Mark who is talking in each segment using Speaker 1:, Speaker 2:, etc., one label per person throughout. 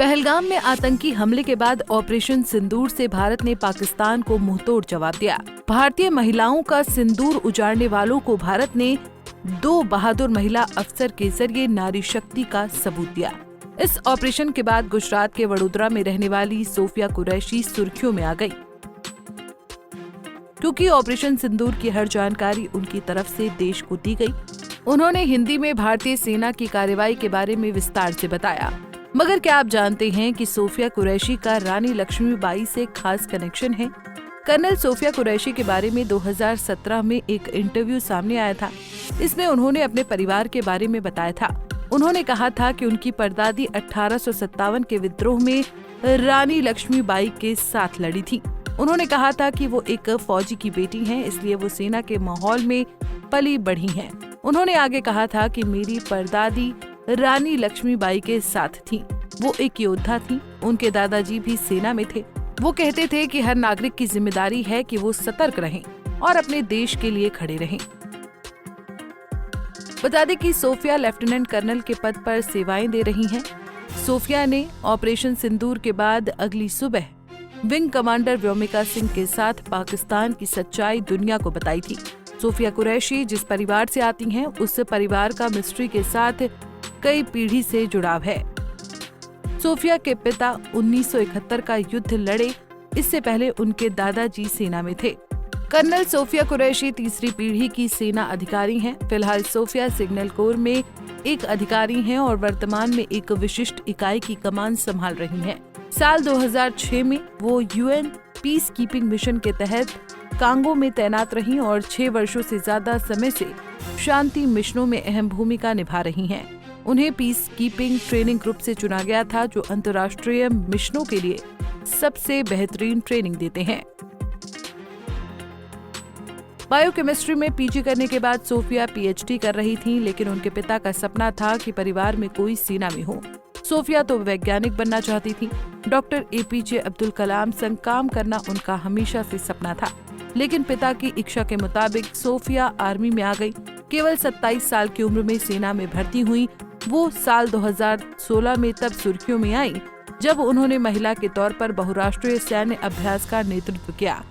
Speaker 1: पहलगाम में आतंकी हमले के बाद ऑपरेशन सिंदूर से भारत ने पाकिस्तान को मुंहतोड़ जवाब दिया। भारतीय महिलाओं का सिंदूर उजाड़ने वालों को भारत ने 2 बहादुर महिला अफसर के जरिए नारी शक्ति का सबूत दिया। इस ऑपरेशन के बाद गुजरात के वडोदरा में रहने वाली सोफिया कुरैशी सुर्खियों में आ गई, क्योंकि ऑपरेशन सिंदूर की हर जानकारी उनकी तरफ से देश को दी गई। उन्होंने हिंदी में भारतीय सेना की कार्रवाई के बारे में विस्तार से बताया। मगर क्या आप जानते हैं कि सोफिया कुरैशी का रानी लक्ष्मीबाई से खास कनेक्शन है? कर्नल सोफिया कुरैशी के बारे में 2017 में एक इंटरव्यू सामने आया था। इसमें उन्होंने अपने परिवार के बारे में बताया था। उन्होंने कहा था कि उनकी परदादी 1857 के विद्रोह में रानी लक्ष्मीबाई के साथ लड़ी थी। उन्होंने कहा था कि वो एक फौजी की बेटी हैं, इसलिए वो सेना के माहौल में पली बढ़ी हैं। उन्होंने आगे कहा था कि मेरी परदादी रानी लक्ष्मीबाई के साथ थी। वो एक योद्धा थी। उनके दादाजी भी सेना में थे। वो कहते थे कि हर नागरिक की जिम्मेदारी है कि वो सतर्क रहें और अपने देश के लिए खड़े रहें। बता दें कि सोफिया लेफ्टिनेंट कर्नल के पद पर सेवाएं दे रही हैं। सोफिया ने ऑपरेशन सिंदूर के बाद अगली सुबह विंग कमांडर व्योमिका सिंह के साथ पाकिस्तान की सच्चाई दुनिया को बताई थी। सोफिया कुरैशी जिस परिवार से आती हैं, उस परिवार का मिस्ट्री के साथ कई पीढ़ी से जुड़ाव है। सोफिया के पिता 1971 का युद्ध लड़े, इससे पहले उनके दादाजी सेना में थे। कर्नल सोफिया कुरैशी तीसरी पीढ़ी की सेना अधिकारी हैं। फिलहाल सोफिया सिग्नल कोर में एक अधिकारी हैं और वर्तमान में एक विशिष्ट इकाई की कमान संभाल रही हैं। साल 2006 में वो यूएन पीस कीपिंग मिशन के तहत कांगो में तैनात रहीं और 6 वर्षों से ज्यादा समय से शांति मिशनों में अहम भूमिका निभा रही हैं। उन्हें पीस कीपिंग ट्रेनिंग ग्रुप से चुना गया था, जो अंतर्राष्ट्रीय मिशनों के लिए सबसे बेहतरीन ट्रेनिंग देते हैं। बायोकेमिस्ट्री में पीजी करने के बाद सोफिया पीएचडी कर रही थीं, लेकिन उनके पिता का सपना था कि परिवार में कोई सेना में हो। सोफिया तो वैज्ञानिक बनना चाहती थी। डॉक्टर एपीजे अब्दुल कलाम संग काम करना उनका हमेशा से सपना था, लेकिन पिता की इच्छा के मुताबिक सोफिया आर्मी में आ गई। केवल 27 साल की उम्र में सेना में भर्ती हुई। वो साल 2016 में तब सुर्खियों में आई जब उन्होंने महिला के तौर पर बहुराष्ट्रीय सैन्य अभ्यास का नेतृत्व किया।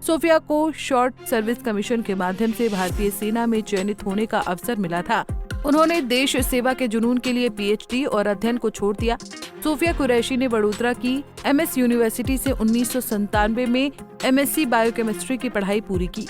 Speaker 1: सोफिया को शॉर्ट सर्विस कमीशन के माध्यम से भारतीय सेना में चयनित होने का अवसर मिला था। उन्होंने देश सेवा के जुनून के लिए पीएचडी और अध्ययन को छोड़ दिया। सोफिया कुरैशी ने वडोदरा की एमएस यूनिवर्सिटी से 1997 में एमएससी बायोकेमिस्ट्री की पढ़ाई पूरी की।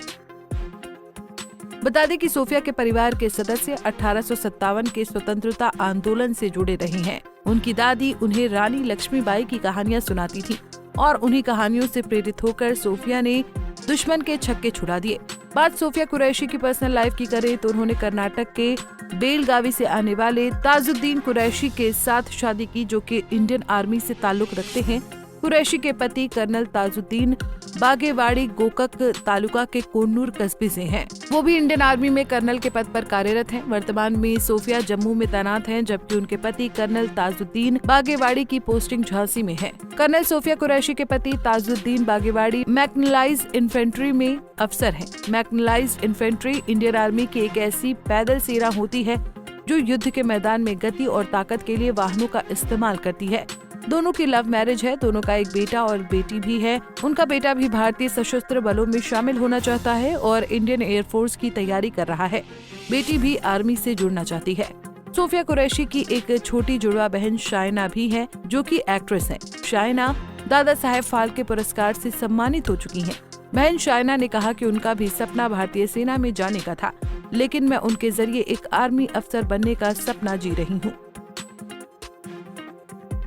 Speaker 1: बता दें कि सोफिया के परिवार के सदस्य 1857 के स्वतंत्रता आंदोलन से जुड़े रहे हैं। उनकी दादी उन्हें रानी लक्ष्मीबाई की कहानियां सुनाती थी और उन्हीं कहानियों से प्रेरित होकर सोफिया ने दुश्मन के छक्के छुड़ा दिए। बात सोफिया कुरैशी की पर्सनल लाइफ की करें तो उन्होंने कर्नाटक के बेलगावी से आने वाले ताजुद्दीन कुरैशी के साथ शादी की, जो कि इंडियन आर्मी से ताल्लुक रखते हैं। कुरैशी के पति कर्नल ताजुद्दीन बागेवाड़ी गोकक तालुका के कोन्नूर कस्बे से हैं। वो भी इंडियन आर्मी में कर्नल के पद पर कार्यरत हैं। वर्तमान में सोफिया जम्मू में तैनात हैं, जबकि उनके पति कर्नल ताजुद्दीन बागेवाड़ी की पोस्टिंग झांसी में है। कर्नल सोफिया कुरैशी के पति ताजुद्दीन बागेवाड़ी मैकेनाइज्ड इन्फेंट्री में अफसर हैं। मैकेनाइज्ड इन्फेंट्री इंडियन आर्मी की एक ऐसी पैदल सेना होती है जो युद्ध के मैदान में गति और ताकत के लिए वाहनों का इस्तेमाल करती है। दोनों की लव मैरिज है। दोनों का एक बेटा और बेटी भी है। उनका बेटा भी भारतीय सशस्त्र बलों में शामिल होना चाहता है और इंडियन एयरफोर्स की तैयारी कर रहा है। बेटी भी आर्मी से जुड़ना चाहती है। सोफिया कुरैशी की एक छोटी जुड़वा बहन शाइना भी है, जो कि एक्ट्रेस है। शाइना दादा साहेब फाल्के पुरस्कार से सम्मानित हो चुकी हैं। बहन शाइना ने कहा कि उनका भी सपना भारतीय सेना में जाने का था, लेकिन मैं उनके जरिए एक आर्मी अफसर बनने का सपना जी रही हूँ।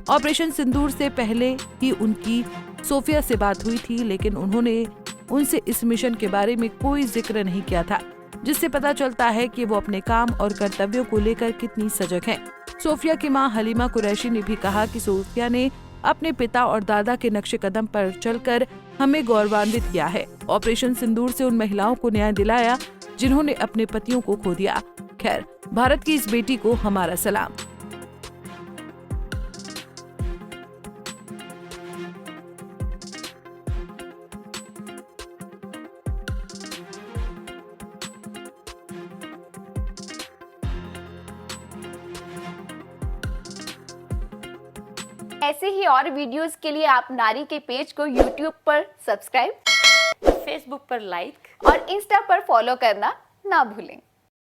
Speaker 1: ऑपरेशन सिंदूर से पहले ही उनकी सोफिया से बात हुई थी, लेकिन उन्होंने उनसे इस मिशन के बारे में कोई जिक्र नहीं किया था, जिससे पता चलता है कि वो अपने काम और कर्तव्यों को लेकर कितनी सजग हैं। सोफिया की मां हलीमा कुरैशी ने भी कहा कि सोफिया ने अपने पिता और दादा के नक्शे कदम पर चलकर हमें गौरवान्वित किया है। ऑपरेशन सिंदूर से उन महिलाओं को न्याय दिलाया जिन्होंने अपने पतियों को खो दिया। खैर, भारत की इस बेटी को हमारा सलाम।
Speaker 2: ऐसे ही और वीडियोस के लिए आप नारी के पेज को YouTube पर सब्सक्राइब,
Speaker 3: फेसबुक पर लाइक
Speaker 2: और इंस्टा पर फॉलो करना ना भूलें।